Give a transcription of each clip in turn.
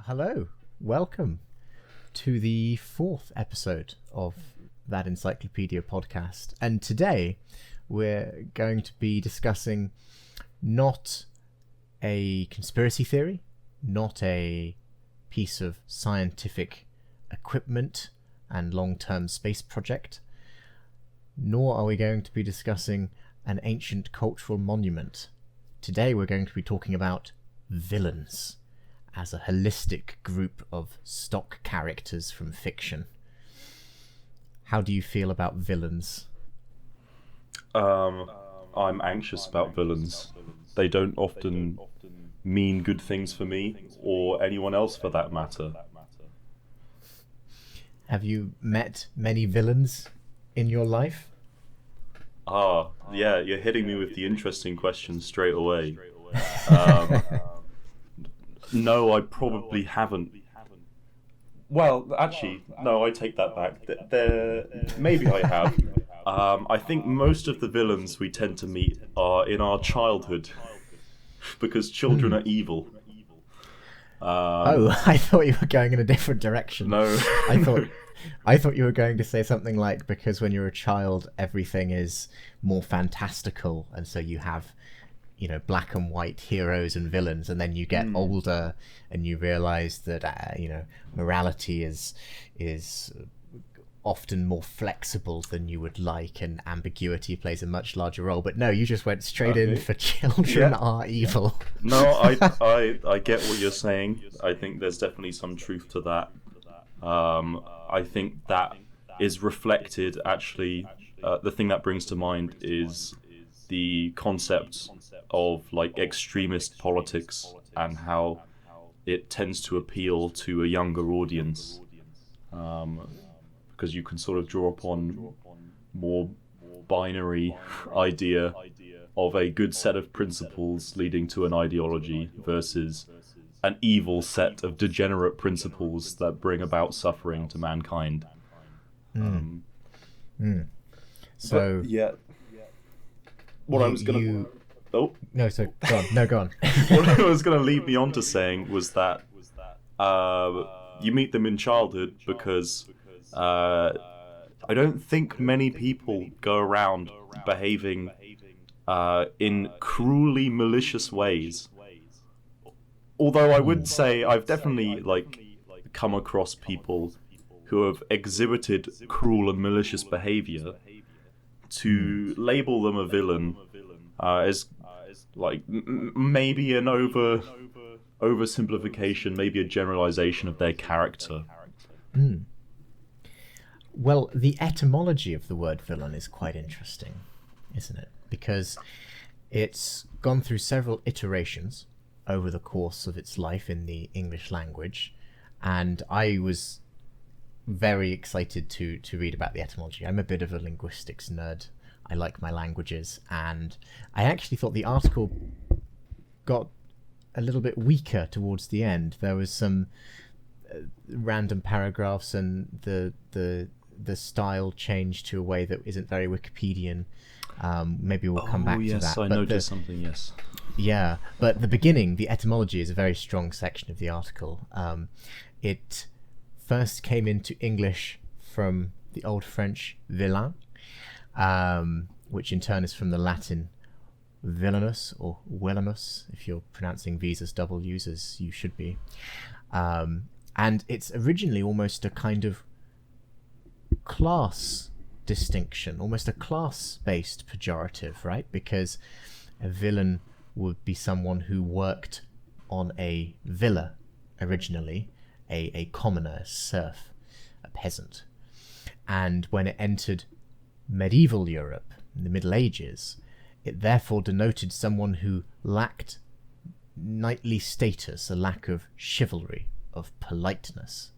Hello, welcome to the fourth episode of that Encyclopedia podcast. And today we're going to be discussing not a conspiracy theory, not a piece of scientific equipment and long-term space project, nor are we going to be discussing an ancient cultural monument. Today we're going to be talking about villains as a holistic group of stock characters from fiction. How do you feel about villains? I'm anxious about villains. They don't often mean good things for me, or anyone else for that matter. Have you met many villains in your life? Yeah, you're hitting me with the interesting question straight away. Um, no, I probably haven't. Well, actually, no, I take that back. Maybe I have. I think most of the villains we tend to meet are in our childhood, because children are evil. I thought you were going in a different direction. No. I thought you were going to say something like, because when you're a child, everything is more fantastical, and so you have, black and white heroes and villains, and then you get older and you realize that, morality is often more flexible than you would like, and ambiguity plays a much larger role. But no, you just went straight in for children are evil. No, I get what you're saying. I think there's definitely some truth to that. I think that is reflected, actually, the thing that brings to mind is the concept of extremist politics and how it tends to appeal to a younger audience, because you can sort of draw upon more binary idea of a good set of principles leading to an ideology versus an evil set of degenerate principles that bring about suffering to mankind. So but, yeah. What I was going to... Oh. No, so go on. No, go on. What I was going to lead me on to saying was that you meet them in childhood because I don't think many people go around behaving in cruelly malicious ways. Although I would say I've definitely come across people who have exhibited cruel and malicious behavior. To label them a villain is maybe an oversimplification, maybe a generalization of their character. Well, the etymology of the word villain is quite interesting, isn't it? Because it's gone through several iterations over the course of its life in the English language, and I was very excited to read about the etymology. I'm a bit of a linguistics nerd. I like my languages, and I actually thought the article got a little bit weaker towards the end. There was some random paragraphs, and the style changed to a way that isn't very Wikipedian. Maybe we'll come back to that. Yes, I noticed something, yes. Yeah, but the beginning, the etymology, is a very strong section of the article. It first came into English from the Old French vilain, which in turn is from the Latin villainus or villainus, if you're pronouncing V's as W's, as you should be. And it's originally almost a kind of class distinction, almost a class-based pejorative, right? Because a villain would be someone who worked on a villa originally, a commoner, a serf, a peasant. And when it entered medieval Europe, in the Middle Ages, it therefore denoted someone who lacked knightly status, a lack of chivalry, of politeness.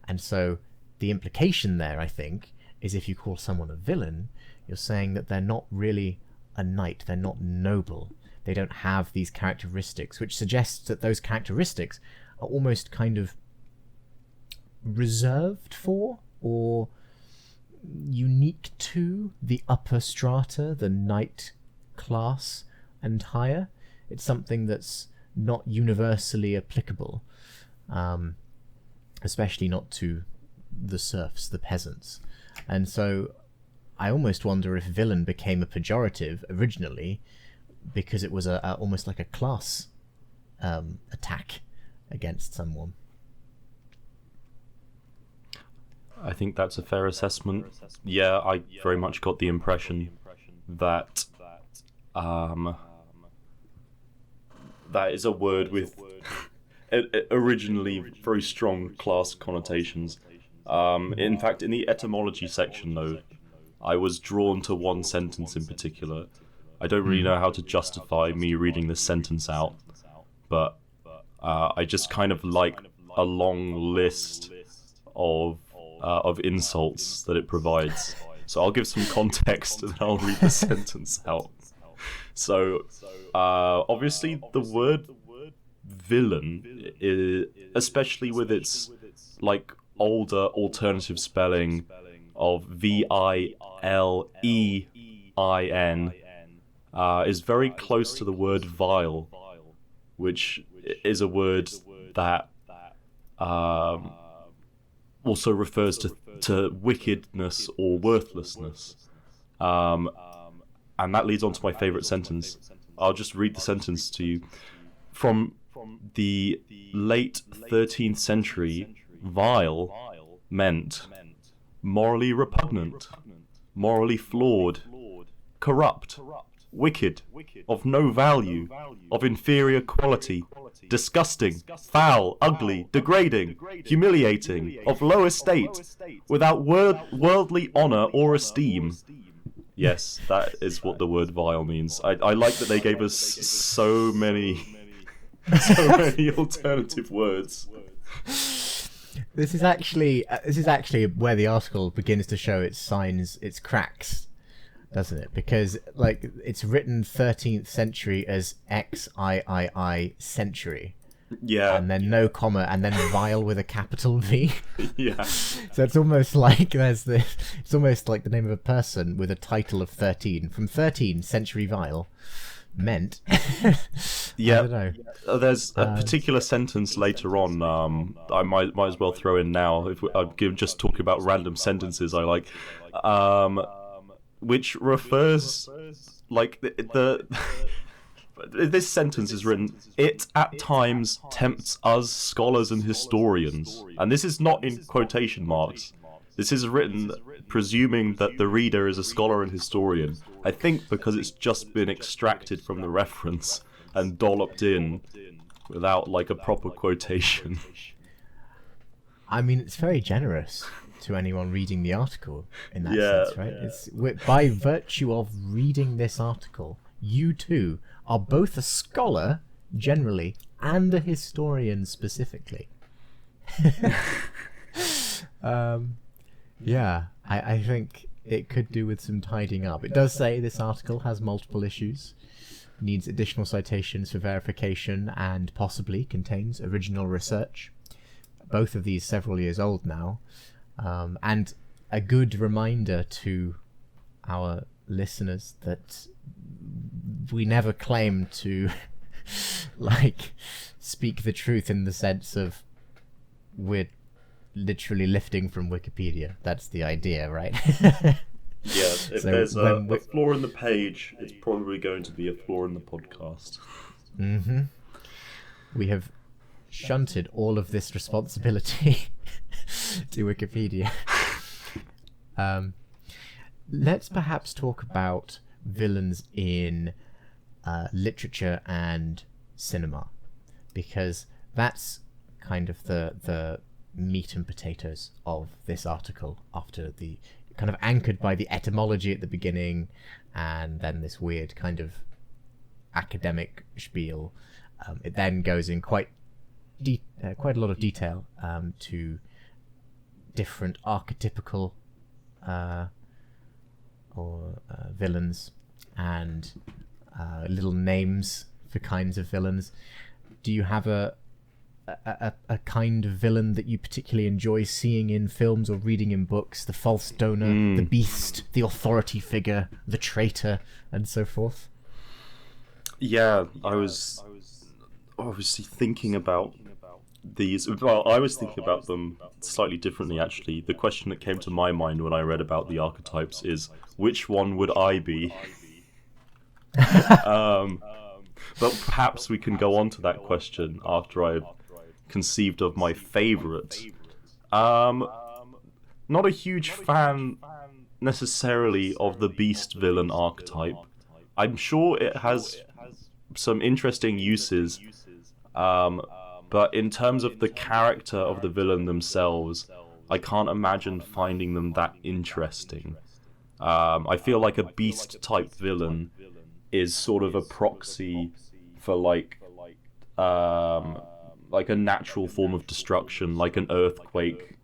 And so the implication there, I think, is if you call someone a villain, you're saying that they're not really a knight, they're not noble, they don't have these characteristics, which suggests that those characteristics are almost kind of reserved for or unique to the upper strata, the knight class and higher. It's something that's not universally applicable. especially not to the serfs, the peasants. And so I almost wonder if villain became a pejorative originally because it was almost like a class attack against someone. I think that's a fair assessment. Yeah, I very much got the impression that that is a word with originally very strong class connotations. In fact, in the etymology section, though, I was drawn to one sentence in particular. I don't really know how to justify me reading this sentence out, but I just kind of like a long list of insults that it provides. So I'll give some context and then I'll read the sentence out. So, obviously, the word villain, especially with its like older alternative spelling of Vilein, is very close to the word vile, which is a word that also refers to wickedness or worthlessness. And that leads on to my favourite sentence. I'll just read the sentence to you. From the late 13th century, vile meant morally repugnant, morally flawed, corrupt, wicked, of no value, of inferior quality, disgusting, foul, ugly, degrading, humiliating, of low estate, without worldly honour or esteem. Yes, that is what the word vile means. I like that they gave us so many alternative words. This is actually where the article begins to show its signs, its cracks, doesn't it? Because like it's written 13th century as XIII century. Yeah. And then no comma, and then vile with a capital V. Yeah. So it's almost like it's almost like the name of a person with a title of 13. From 13 century vile meant. Yeah. I don't know. There's a particular sentence later on. I might as well throw in now. If I'm just talking about random sentences, I like, which refers like the this sentence is written, it at times tempts us scholars and historians. And this is not in quotation marks. This is written presuming that the reader is a scholar and historian. I think because it's just been extracted from the reference and dolloped in without like a proper quotation. I mean, it's very generous to anyone reading the article in that sense, right? It's by virtue of reading this article, you too are both a scholar generally and a historian specifically. Yeah, I think it could do with some tidying up. It does say this article has multiple issues, needs additional citations for verification, and possibly contains original research. Both of these several years old now, and a good reminder to our listeners that we never claim to like speak the truth in the sense of we're literally lifting from Wikipedia. That's the idea, right? Yeah, if there's a flaw in the page, it's probably going to be a flaw in the podcast. Mm-hmm. We have shunted all of this responsibility to Wikipedia. Let's perhaps talk about villains in literature and cinema, because that's kind of the meat and potatoes of this article, after the kind of anchored by the etymology at the beginning and then this weird kind of academic spiel. It then goes in quite a lot of detail to different archetypical villains and little names for kinds of villains. Do you have a kind of villain that you particularly enjoy seeing in films or reading in books? The false donor, the beast, the authority figure, the traitor, and so forth? Yeah, I was obviously thinking about these. Well, I was thinking about them slightly differently, actually. The question that came to my mind when I read about the archetypes is, which one would I be? But perhaps we can go on to that question after I've conceived of my favourite. Not a huge fan necessarily of the beast villain archetype. I'm sure it has some interesting uses, but in terms of the character of the villain themselves, I can't imagine finding them that interesting. I feel like a beast type villain is sort of a proxy for like a natural form of destruction, like an earthquake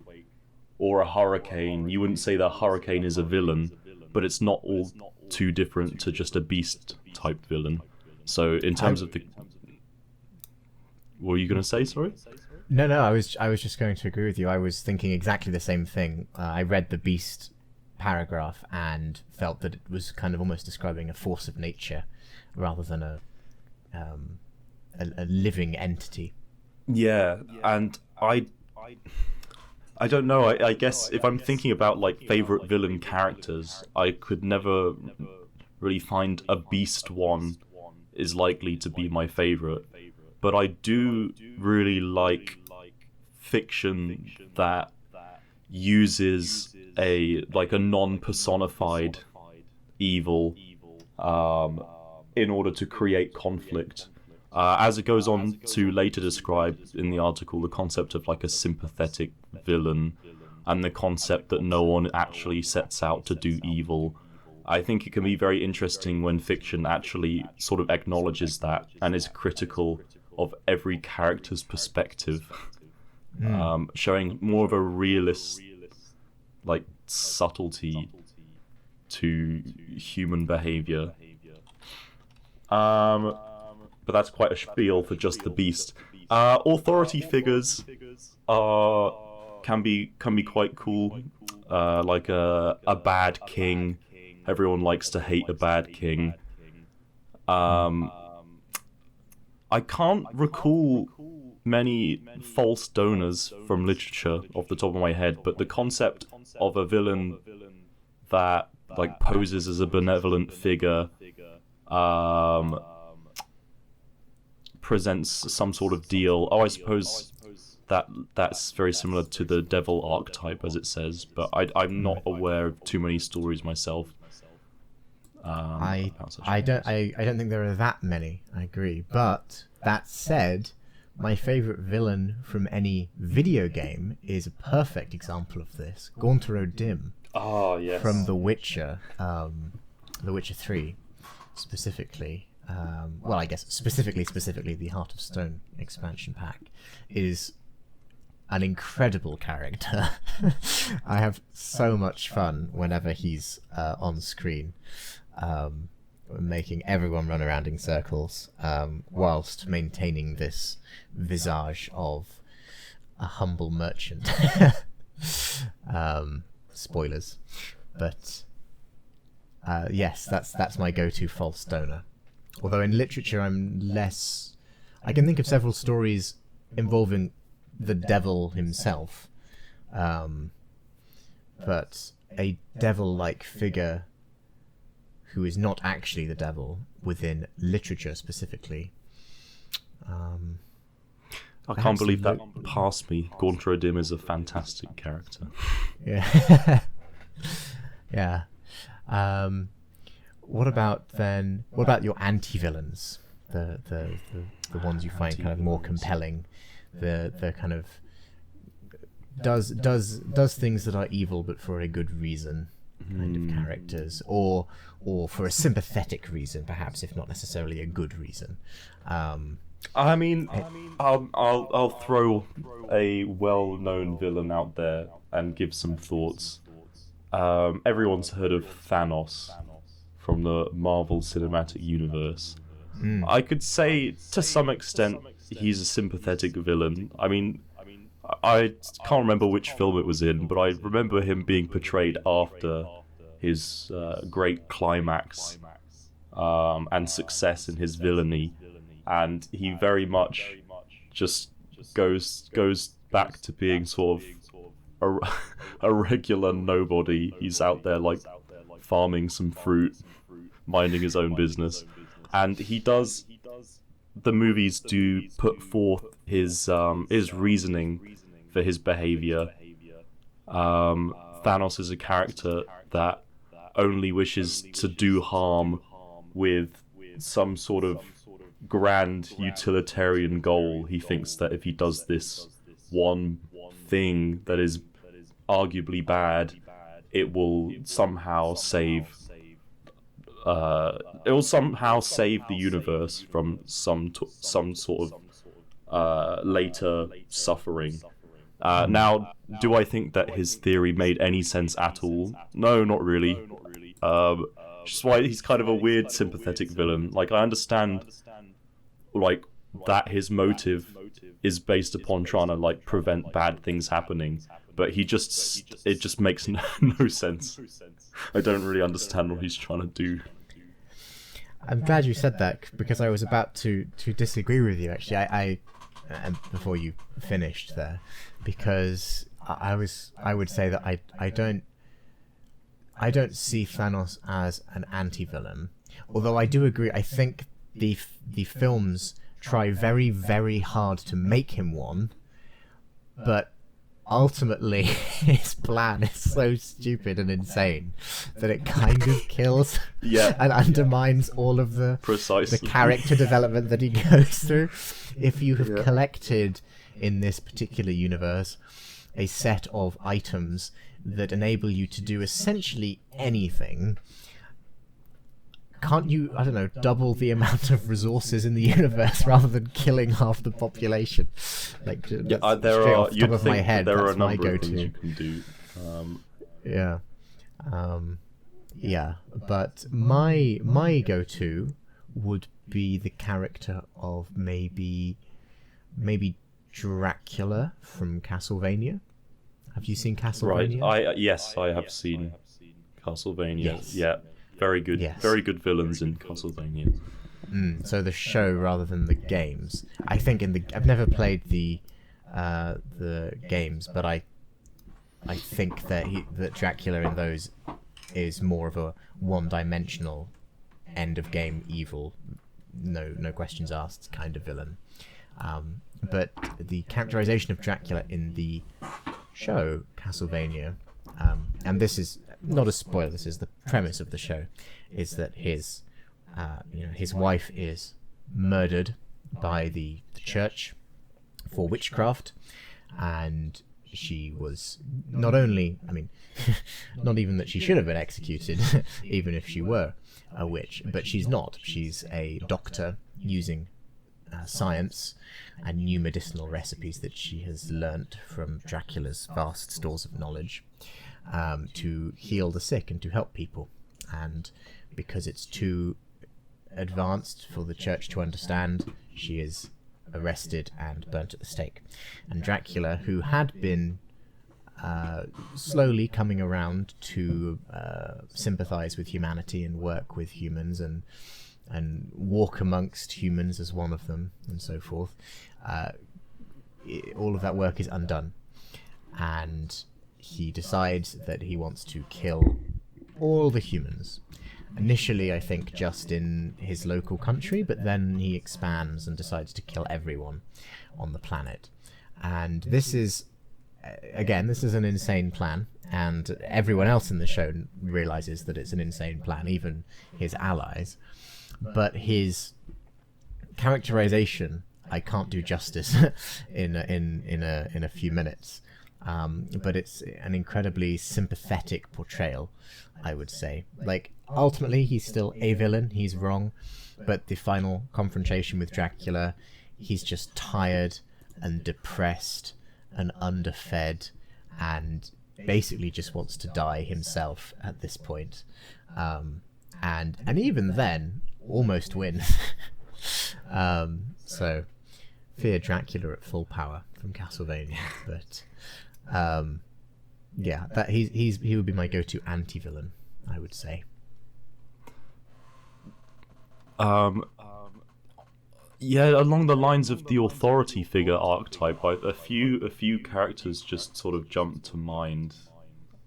or a hurricane. You wouldn't say that a hurricane is a villain, but it's not all too different to just a beast type villain. So in terms of the... What were you going to say, sorry? No, I was just going to agree with you. I was thinking exactly the same thing. I read the beast paragraph and felt that it was kind of almost describing a force of nature rather than a living entity. Yeah, and I don't know. I guess if I'm thinking about like favorite villain characters, I could never really find a beast one is likely to be my favorite. But I do really like fiction that uses a non-personified evil in order to create conflict. As it goes on to later describe in the article the concept of like a sympathetic villain and the concept that no one actually sets out to do evil, I think it can be very interesting when fiction actually sort of acknowledges that and is critical of every character's perspective, showing more of a realist like subtlety to human behavior. But that's quite a spiel for just the beast. Authority figures can be quite cool. Like a bad king. Everyone likes to hate a bad king. I can't recall many false donors from literature off the top of my head, but the concept of a villain that like poses as a benevolent figure, presents some sort of deal. I suppose that's very similar to the devil archetype, as it says, but I'm not aware of too many stories myself. I don't think there are that many. I agree, but that said, my favorite villain from any video game is a perfect example of this. Gaunter O'Dim. Oh yes. From The Witcher, The Witcher 3, specifically. Well, I guess specifically the Heart of Stone expansion pack is an incredible character. I have so much fun whenever he's on screen, making everyone run around in circles, whilst maintaining this visage of a humble merchant. Spoilers, but yes, that's my go-to false donor. Although in literature I'm less... I can think of several stories involving the devil himself, but a devil-like figure who is not actually the devil within literature specifically. I can't believe that passed me. Gaunter O'Dim is a fantastic character. Yeah. Yeah. What about your anti-villains? The ones you find kind of more compelling, the kind of does things that are evil but for a good reason kind of characters, or for a sympathetic reason, perhaps, if not necessarily a good reason. I mean, I'll throw a well-known villain out there and give some thoughts. Everyone's heard of Thanos from the Marvel Cinematic Universe. I could say, to some extent, he's a sympathetic villain. I mean, I can't remember which film it was in, but I remember him being portrayed after his great climax and success in his villainy, and he very much just goes back to being sort of a regular nobody. He's out there like farming some fruit, minding his own business, and the movies do put forth his reasoning for his behavior. Thanos is a character that only wishes to do harm with some sort of grand utilitarian goal. He thinks that if he does this one thing that is arguably bad, it will somehow save the universe from some sort of later suffering. Now, do I think that his theory made any sense at all? No, not really. Just why he's kind of a weird sympathetic villain. Like, I understand, like, that his motive is based upon trying to like prevent bad things happening, but it just makes no sense. I don't really understand what he's trying to do. I'm glad you said that, because I was about to disagree with you, actually. I before you finished there, because I would say that I don't see Thanos as an anti-villain, although I do agree. I think the films try very, very hard to make him one, but ultimately his plan is so stupid and insane that it kind of kills and undermines all of the character development that he goes through. If you have collected in this particular universe a set of items that enable you to do essentially anything, can't you, I don't know, double the amount of resources in the universe rather than killing half the population? Like, there are. You'd think there are a number of things you can do. But my go-to would be the character of maybe Dracula from Castlevania. Have you seen Castlevania? Right. Yes, I have seen Castlevania. Yes. Yeah. Very good. Yes. Very good villains in Castlevania. So the show rather than the games. I think I've never played the games, but I think that Dracula in those is more of a one-dimensional end of game evil, no questions asked kind of villain. But the characterization of Dracula in the show Castlevania, and this is not a spoiler, this is the premise of the show, is that his wife is murdered by the church for witchcraft, and she was not even that she should have been executed, even if she were a witch, but she's not. She's a doctor using science and new medicinal recipes that she has learnt from Dracula's vast stores of knowledge, to heal the sick and to help people. And because it's too advanced for the church to understand, she is arrested and burnt at the stake. And Dracula, who had been slowly coming around to sympathize with humanity and work with humans and walk amongst humans as one of them and so forth, all of that work is undone, and he decides that he wants to kill all the humans. Initially, I think just in his local country, but then he expands and decides to kill everyone on the planet. And this is an insane plan, and everyone else in the show realizes that it's an insane plan, even his allies. But his characterization, I can't do justice in a few minutes. But it's an incredibly sympathetic portrayal, I would say. Like, ultimately, he's still a villain, he's wrong, but the final confrontation with Dracula, he's just tired and depressed and underfed and basically just wants to die himself at this point. And even then, almost wins. So, fear Dracula at full power from Castlevania, but... that he would be my go-to anti-villain, I would say. Yeah, along the lines of the authority figure archetype, a few characters just sort of jump to mind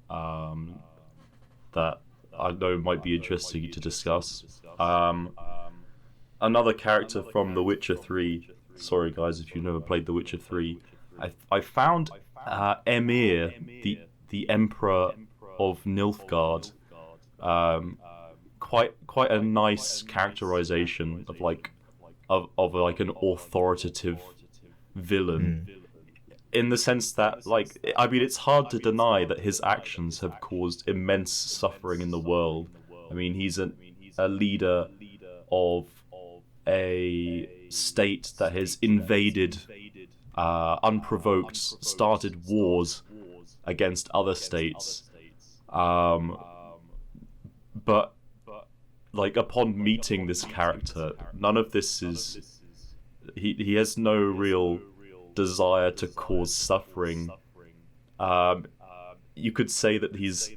that I know might be interesting to discuss. Another character from The Witcher 3. Sorry, guys, if you've never played The Witcher 3. I found Emir, the Emperor of Nilfgaard, quite a nice characterization of like an authoritative villain. In the sense that, like, I mean, it's hard to deny that his actions have caused immense suffering in the world. I mean, he's a leader of a state that has invaded, unprovoked, started wars against other states. But, like, upon meeting this character, none of this is... He has no real desire to cause suffering. You could say that he's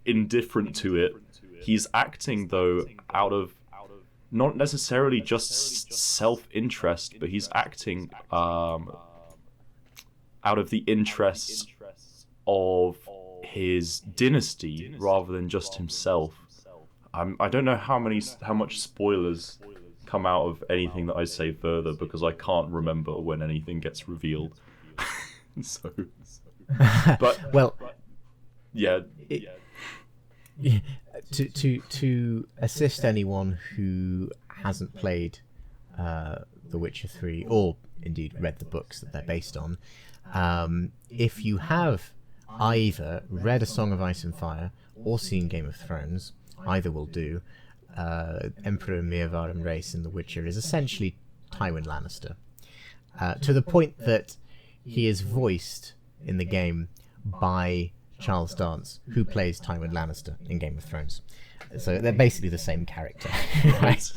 indifferent to it. He's acting, though, out of not necessarily just self-interest, but he's acting out of the interests of his dynasty rather than just himself. I don't know how much spoilers come out of anything that I say further, because I can't remember when anything gets revealed. So, but well, yeah. To assist anyone who hasn't played The Witcher 3, or indeed read the books that they're based on, if you have either read A Song of Ice and Fire or seen Game of Thrones, either will do. Emperor Mirvarim race in The Witcher is essentially Tywin Lannister, to the point that he is voiced in the game by Charles Dance, who plays Tywin Lannister in Game of Thrones. So they're basically the same character, right?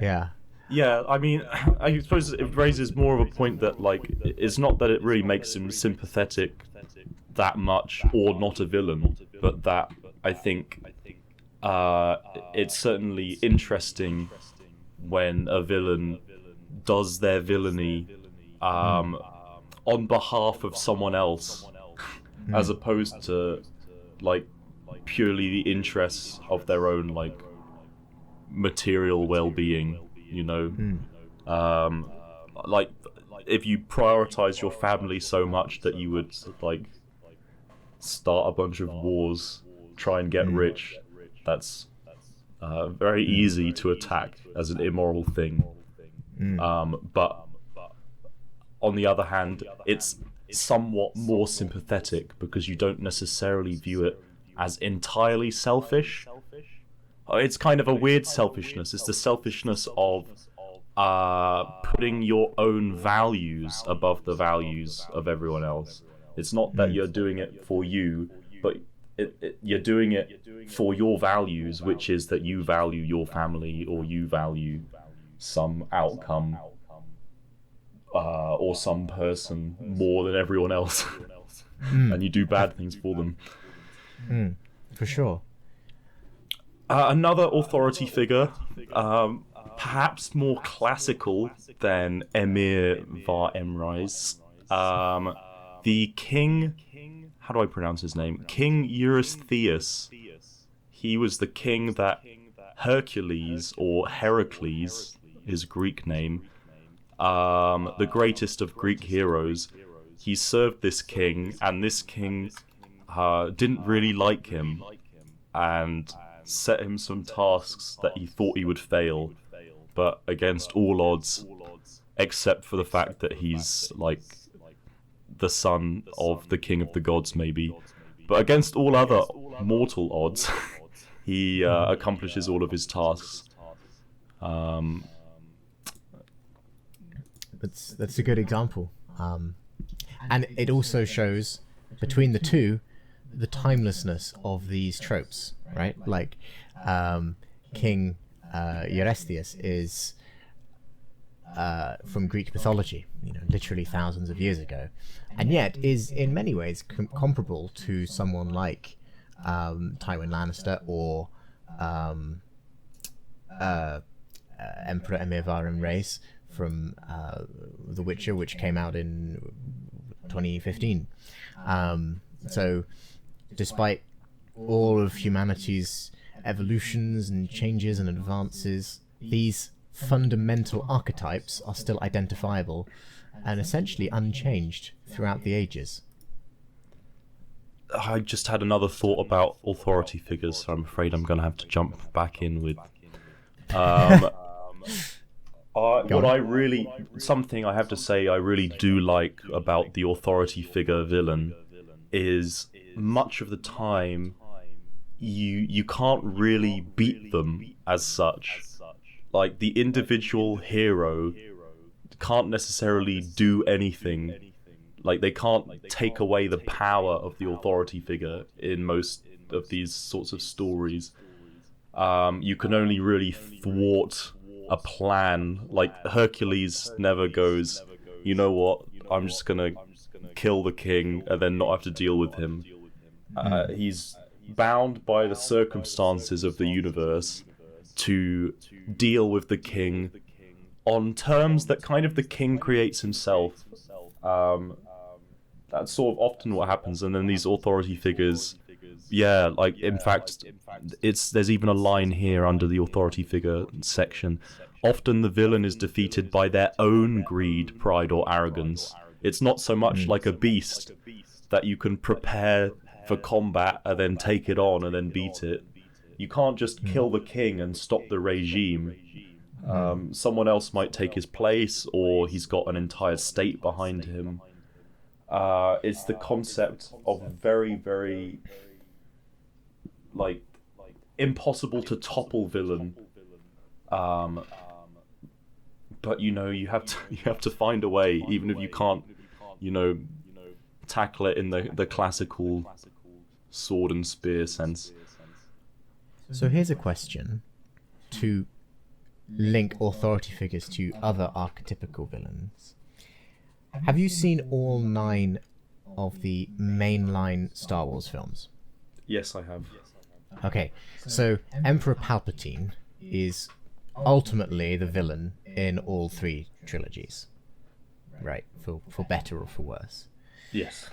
Yeah. Yeah, I mean, I suppose it raises more of a point that, like, it's not that it really makes him sympathetic that much or not a villain, but that I think it's certainly interesting when a villain does their villainy on behalf of someone else, as opposed to, like, purely the interests of their own, like, material well-being, you know? Like, if you prioritize your family so much that you would, like, start a bunch of wars, try and get rich, that's very easy to attack as an immoral thing. But on the other hand, it's somewhat more sympathetic because you don't necessarily view it as entirely selfish. It's kind of a weird selfishness. It's the selfishness of putting your own values above the values of everyone else. It's not that you're doing it for you, but you're doing it for your values, which is that you value your family, or you value some outcome or some person more than everyone else. And you do bad things for them. For sure. Another authority figure, perhaps more classical than Emir var Emreis, the king, how do I pronounce his name? King Eurystheus. He was the king that Hercules, or Heracles, his Greek name, the greatest of Greek heroes, he served this king, and this king didn't really like him, and set him some tasks that he thought he would fail, but against all odds, except for the fact that he's, like, the son of the king of the gods, maybe. But against all other mortal odds, he accomplishes all of his tasks. That's a good example. And it also shows, between the two, the timelessness of these tropes, right? Like, King Eurystheus is from Greek mythology, you know, literally thousands of years ago, and yet is in many ways comparable to someone like Tywin Lannister or Emperor Emirvaren race from The Witcher, which came out in 2015. So despite all of humanity's evolutions and changes and advances, these fundamental archetypes are still identifiable and essentially unchanged throughout the ages. I just had another thought about authority figures, so I'm afraid I'm going to have to jump back in with... something I have to say I really do like about the authority figure villain is much of the time you can't really beat them as such. Like, the individual hero can't necessarily do anything. Like, they can't take away the power of the authority figure in most of these sorts of stories. You can only really thwart a plan. Like, Hercules never goes, you know what, I'm just gonna kill the king and then not have to deal with him. He's bound by the circumstances of the universe to deal with the king on terms that kind of the king creates himself. That's sort of often what happens, and then these authority figures, like, in fact, there's even a line here under the authority figure section. Often the villain is defeated by their own greed, pride, or arrogance. It's not so much like a beast that you can prepare for combat and then take it on and then beat it. You can't just kill the king and stop the regime. Someone else might take his place, or he's got an entire state behind him. It's the concept of very, very, like, impossible to topple villain. But you have to find a way, even if you can't, tackle it in the classical sword and spear sense. So here's a question to link authority figures to other archetypical villains. Have you seen all 9 of the mainline Star Wars films? Yes, I have. Okay, so Emperor Palpatine is ultimately the villain in all 3 trilogies, right? For better or for worse. Yes.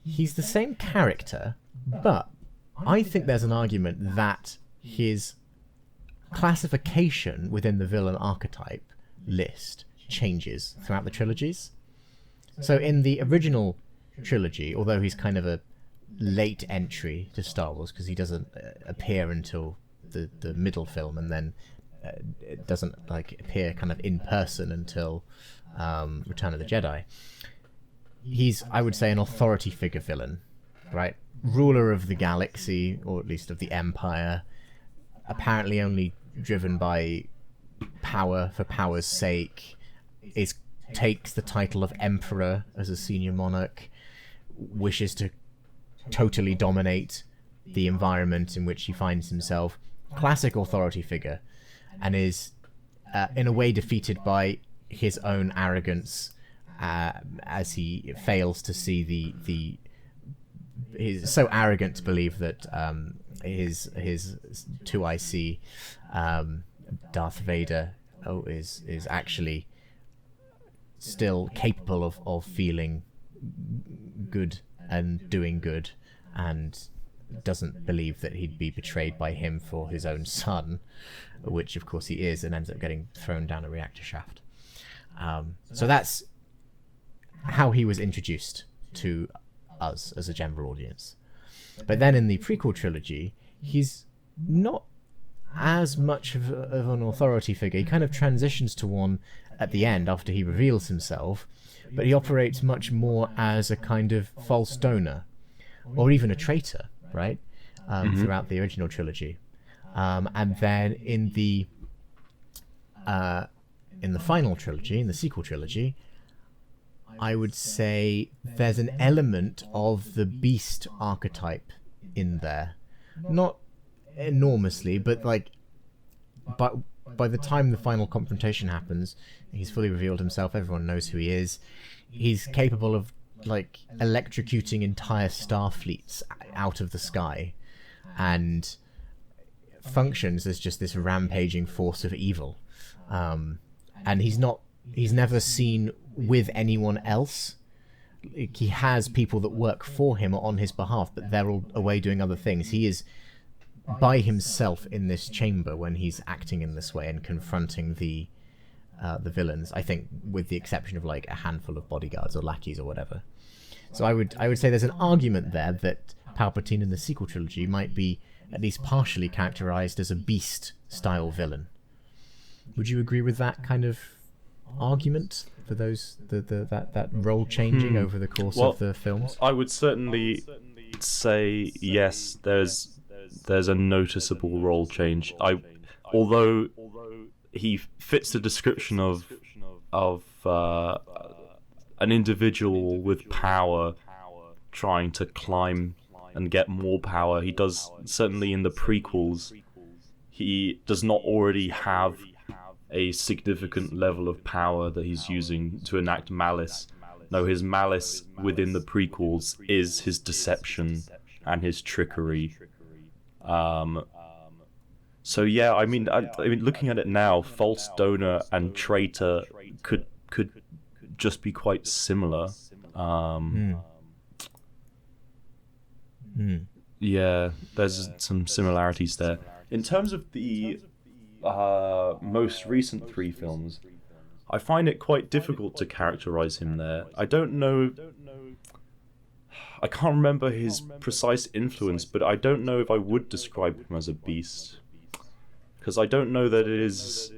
He's the same character, but I think there's an argument that his classification within the villain archetype list changes throughout the trilogies. So in the original trilogy, although he's kind of a late entry to Star Wars because he doesn't appear until the middle film, and then it doesn't appear kind of in person until Return of the Jedi. He's, I would say, an authority figure villain, right? Ruler of the galaxy, or at least of the Empire, apparently only driven by power for power's sake, takes the title of Emperor as a senior monarch, wishes to totally dominate the environment in which he finds himself. Classic authority figure, and is in a way defeated by his own arrogance as he fails to see he's so arrogant to believe that his 2IC Darth Vader is actually still capable of feeling good and doing good, and doesn't believe that he'd be betrayed by him for his own son, which of course he is, and ends up getting thrown down a reactor shaft. So that's how he was introduced to us as a general audience. But then in the prequel trilogy, he's not as much of an authority figure. He kind of transitions to one at the end after he reveals himself, but he operates much more as a kind of false donor, or even a traitor, right? Throughout the original trilogy. And then in the final trilogy, in the sequel trilogy, I would say there's an element of the beast archetype in there. Not enormously, but by the time the final confrontation happens, he's fully revealed himself, everyone knows who he is. He's capable of electrocuting entire star fleets out of the sky, and functions as just this rampaging force of evil, and he's never seen with anyone else. He has people that work for him or on his behalf, but they're all away doing other things. He is by himself in this chamber when he's acting in this way and confronting the villains, I think, with the exception of like a handful of bodyguards or lackeys or whatever. So I would say there's an argument there that Palpatine in the sequel trilogy might be at least partially characterized as a beast-style villain. Would you agree with that kind of argument for those that role changing over the course of the films? I would certainly say yes. There's a noticeable role change. Although he fits the description of an individual with power trying to climb and get more power. He does, certainly in the prequels, he does not already have a significant level of power that he's using to enact malice. No, his malice within the prequels is his deception and his trickery. So yeah, I mean, looking at it now, false donor and traitor could just be quite similar. Yeah, there's some similarities there. In terms of the most recent three films, I find it quite difficult to characterize him there. I don't know. I can't remember his precise influence, but I don't know if I would describe him as a beast, because I don't know that it is.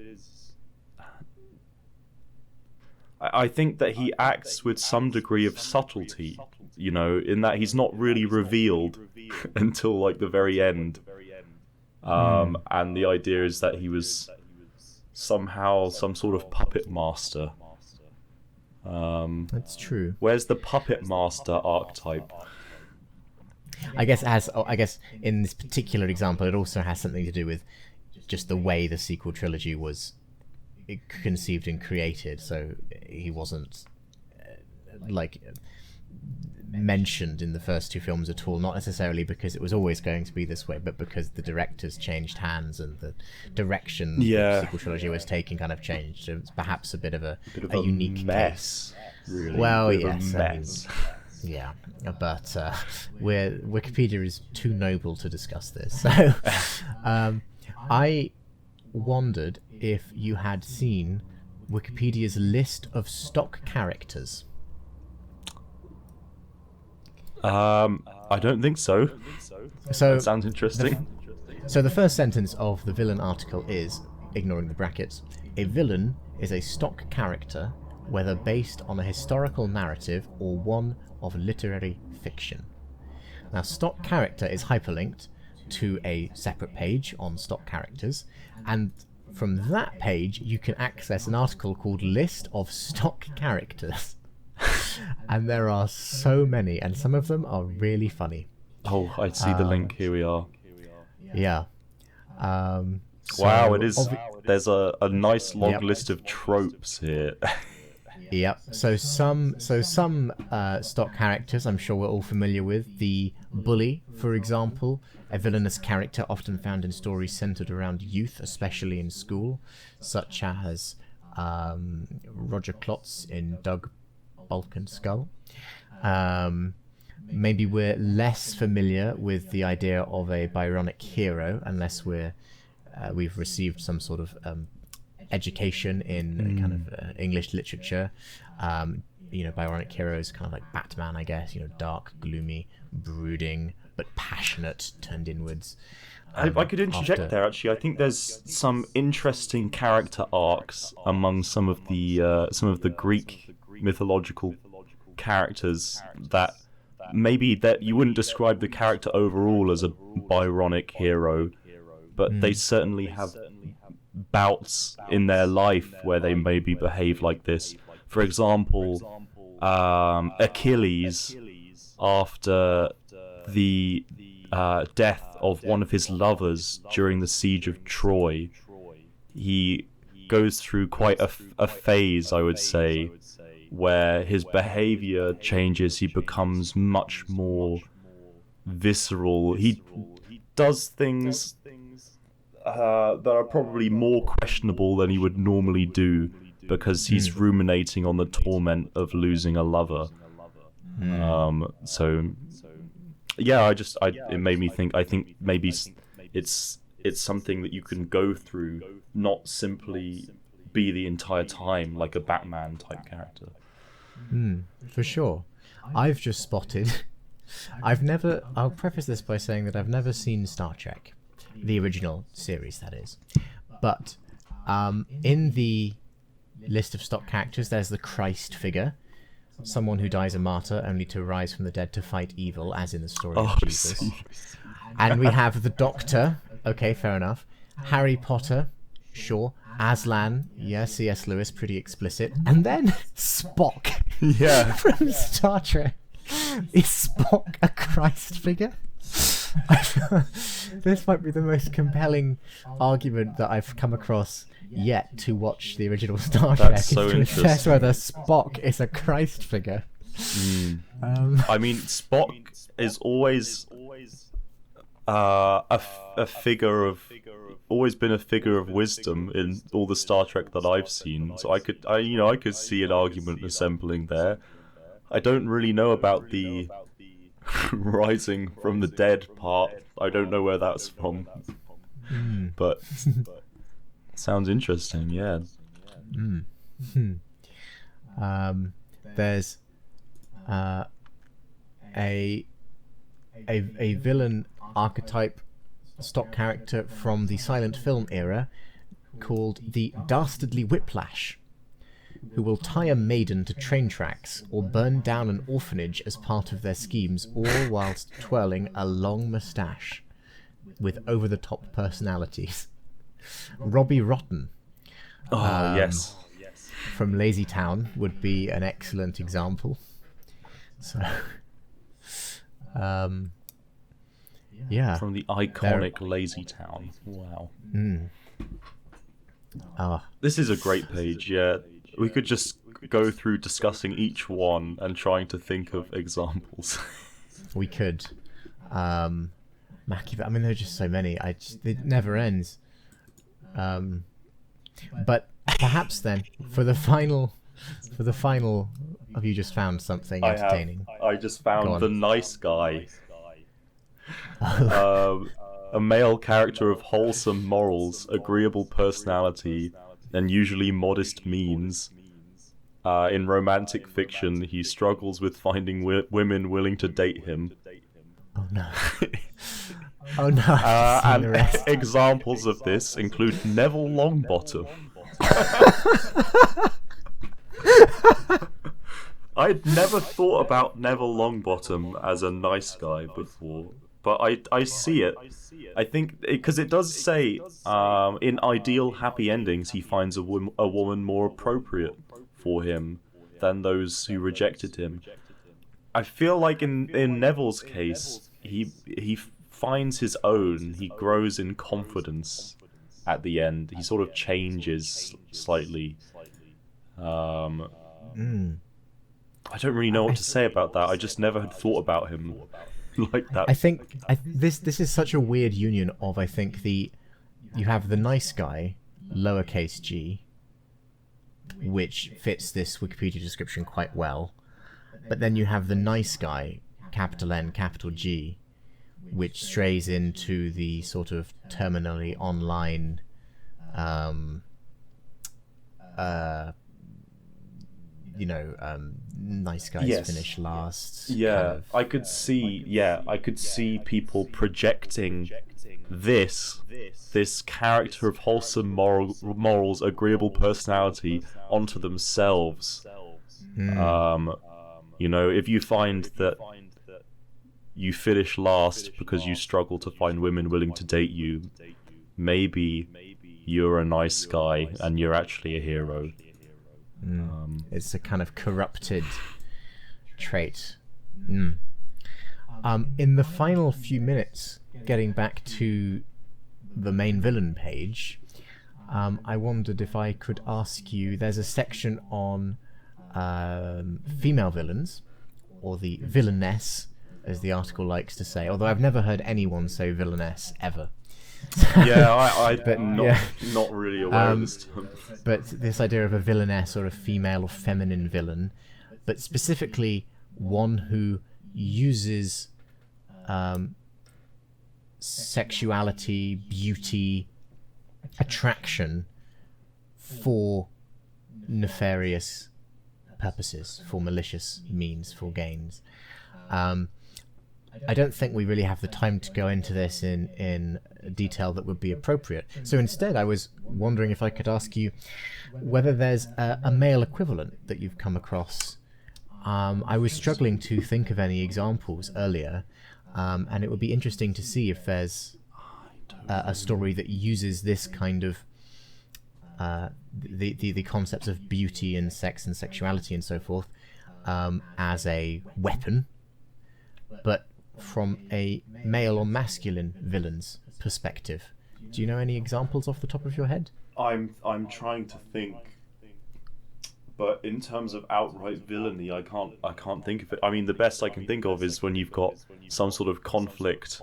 I think that he acts with some degree of subtlety, you know, in that he's not really revealed until like the very end. And the idea is that he was somehow some sort of puppet master. That's true. Where's the puppet master archetype? I guess in this particular example, it also has something to do with just the way the sequel trilogy was conceived and created. So he wasn't mentioned in the first two films at all, not necessarily because it was always going to be this way, but because the directors changed hands and the direction the sequel trilogy was taking kind of changed. So it's perhaps a bit of a unique mess. Really. Well, yes, mess. Yeah, but Wikipedia is too noble to discuss this. So I wondered if you had seen Wikipedia's list of stock characters. I don't think so. So that sounds interesting. So the first sentence of the villain article is, ignoring the brackets, a villain is a stock character, whether based on a historical narrative or one of literary fiction. Now, stock character is hyperlinked to a separate page on stock characters, and from that page you can access an article called List of Stock Characters. And there are so many, and some of them are really funny. Oh, I see the link. Here we are. Yeah. Wow, it is. There's a nice long list of tropes here. Yep. So some stock characters I'm sure we're all familiar with. The bully, for example, a villainous character often found in stories centered around youth, especially in school, such as Roger Klotz in Doug Bulk and Skull. Maybe we're less familiar with the idea of a Byronic hero, unless we've received some sort of education in kind of English literature. Byronic heroes, kind of like Batman, I guess. Dark, gloomy, brooding, but passionate, turned inwards. I could interject there. Actually, I think there's some interesting character arcs among some of the Greek mythological characters that you wouldn't describe the character overall as a Byronic hero, but they certainly have bouts in their life where they maybe behave like this. For example, Achilles, after the death of one of his lovers during the siege of Troy, he goes through quite a phase, I would say, where his behavior changes. He becomes much more visceral. He does things that are probably more questionable than he would normally do, because he's ruminating on the torment of losing a lover. So yeah, it made me think. I think maybe it's something that you can go through, not simply be the entire time like a Batman type character. For sure. I've just spotted. I'll preface this by saying that I've never seen Star Trek, the original series, that is. But in the list of stock characters, there's the Christ figure, someone who dies a martyr only to rise from the dead to fight evil, as in the story of Jesus. And we have the Doctor. Okay, fair enough. Harry Potter, sure. Aslan, yeah, C.S. Lewis, pretty explicit. And then Spock, Yeah, from Star Trek. Is Spock a Christ figure? This might be the most compelling argument that I've come across yet to watch the original Star Trek. That's so to assess interesting. whether Spock is a Christ figure. I mean, Spock is always a figure of, always been a figure of wisdom in all the Star Trek that I've seen. So I could see an argument assembling there. I don't really know about the rising from the dead part. I don't know where that's from, but sounds interesting. Yeah. There's a villain archetype stock character from the silent film era called the Dastardly Whiplash, who will tie a maiden to train tracks or burn down an orphanage as part of their schemes, all whilst twirling a long moustache with over-the-top personalities. Robbie Rotten Yes. from Lazy Town would be an excellent example. So, yeah. From the iconic Lazy Town. Wow. This is a great page, yeah. We could just go through discussing each one and trying to think of examples. We could. Machiavelli, I mean, there are just so many. It never ends. But perhaps then, for the final, have you just found something entertaining? I just Go found on. the nice guy. A male character of wholesome morals, agreeable personality, and usually modest means. In romantic fiction, he struggles with finding women willing to date him. Oh no. Oh no. I've seen the And rest. examples of this include Neville Longbottom. I'd never thought about Neville Longbottom as a nice guy before, but I see it. I think because it does say in ideal happy endings he finds a woman more appropriate for him than those who rejected him. I feel like in Neville's case, he finds his own. He grows in confidence at the end. He sort of changes slightly. I don't really know what to say about that. I just never had thought about him like that. I think this is such a weird union of, I think, you have the nice guy, lowercase g, which fits this Wikipedia description quite well, but then you have the nice guy, capital N, capital G, which strays into the sort of terminally online nice guys Yes. finish last. Yeah, kind of- I could see people projecting this character of wholesome morals, agreeable personality onto themselves. If you find that you finish last because you struggle to find women willing to date you, maybe you're a nice guy and you're actually a hero. It's a kind of corrupted trait. In the final few minutes, getting back to the main villain page, I wondered if I could ask you, there's a section on female villains, or the villainess, as the article likes to say, although I've never heard anyone say villainess ever. Yeah, But, I'm yeah. not really aware of this term. But this idea of a villainess or a female or feminine villain, but specifically one who uses sexuality, beauty, attraction for nefarious purposes, for malicious means, for gains. I don't think we really have the time to go into this in detail that would be appropriate. So instead, I was wondering if I could ask you whether there's a male equivalent that you've come across. I was struggling to think of any examples earlier, and it would be interesting to see if there's a story that uses this kind of the concepts of beauty and sex and sexuality and so forth as a weapon, but from a male or masculine villain's perspective. Do you know any examples off the top of your head? I'm trying to think, but in terms of outright villainy, I can't think of it. I mean, the best I can think of is when you've got some sort of conflict,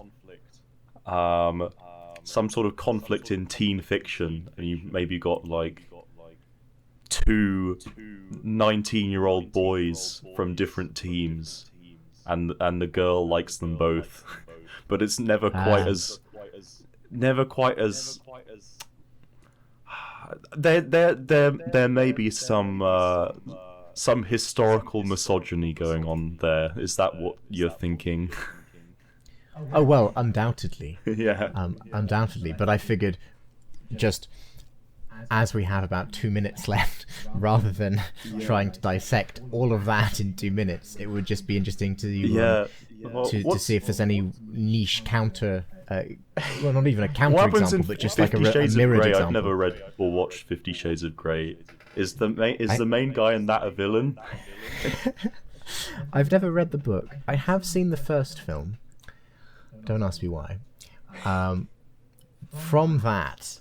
some sort of conflict in teen fiction, and you maybe got like two 19-year-old boys from different teams, and the girl likes them both, but it's never quite as there may be some historical misogyny going on there. Is that what you're thinking? Oh, well, undoubtedly. Yeah. Undoubtedly, but I figured just as we have about 2 minutes left, rather than trying to dissect all of that in 2 minutes, it would just be interesting to to see if there's any niche counter. Well, not even a counter example, but just like a mirrored example. I've never read or watched 50 Shades of Grey. Is the main guy in that a villain? I've never read the book. I have seen the first film. Don't ask me why. From that,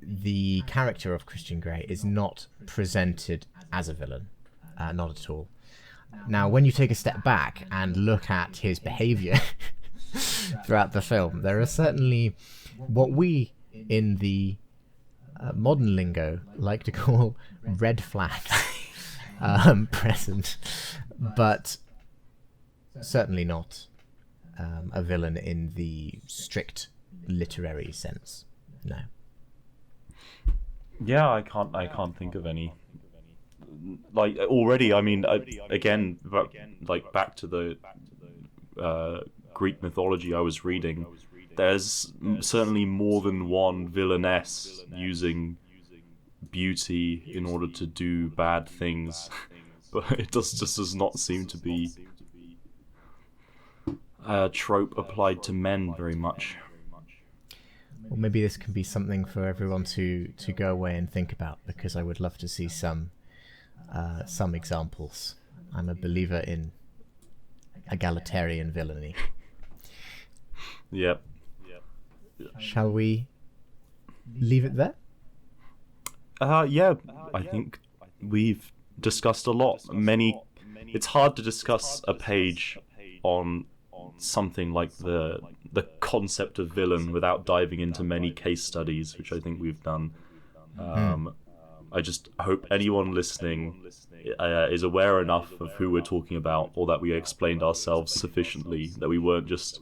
the character of Christian Grey is not presented as a villain. Not at all. Now, when you take a step back and look at his behaviour throughout the film, there are certainly what we in the modern lingo like to call red flags present, but certainly not a villain in the strict literary sense. No. Yeah, I can't think of any. Like already, I mean, again, like back to the Greek mythology I was reading. There's certainly more than one villainess using beauty in order to do bad things, but it just does not seem to be a trope applied to men very much. Well, maybe this can be something for everyone to go away and think about, because I would love to see some examples. I'm a believer in egalitarian villainy. Yep. Shall we leave it there? Yeah, I think we've discussed a lot. It's hard to discuss a page on something like the concept of villain without diving into many case studies, which I think we've done. I just hope anyone listening is aware enough of who we're talking about, or that we explained ourselves sufficiently, that we weren't just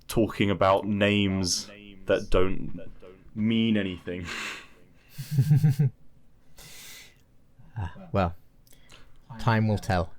talking about names that don't mean anything. Well, time will tell.